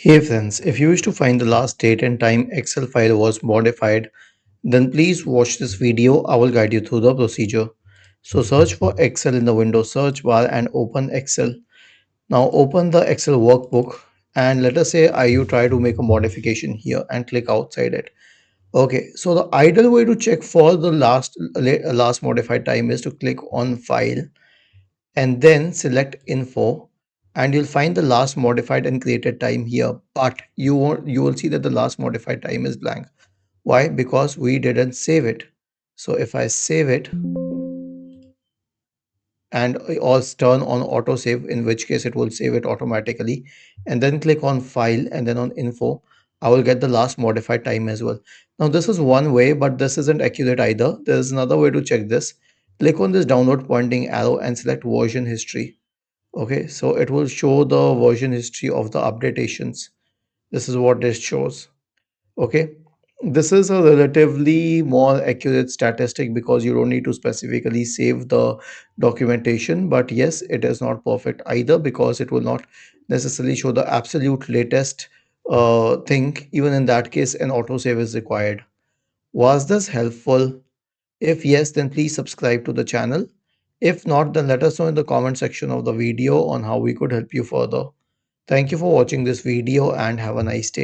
Hey friends, if you wish to find the last date and time Excel file was modified, then please watch this video. I will guide you through the procedure. So search for Excel in the Windows search bar and open Excel. Now open the Excel workbook and let us say you try to make a modification here and click outside it. Okay, so the ideal way to check for the last modified time is to click on file and then select info, and you'll find the last modified and created time here, but you will see that the last modified time is blank. Why? Because we didn't save it. So if I save it and also turn on auto save, in which case it will save it automatically, and then click on file and then on info, I will get the last modified time as well. Now this is one way, but this isn't accurate either. There's another way to check this. Click on this downward pointing arrow and select version history. Okay, so it will show the version history of the updatations. This is what this shows. Okay, this is a relatively more accurate statistic because you don't need to specifically save the documentation. But yes, it is not perfect either because it will not necessarily show the absolute latest thing. Even in that case, an autosave is required. Was this helpful? If yes, then please subscribe to the channel. If not, then let us know in the comment section of the video on how we could help you further. Thank you for watching this video and have a nice day.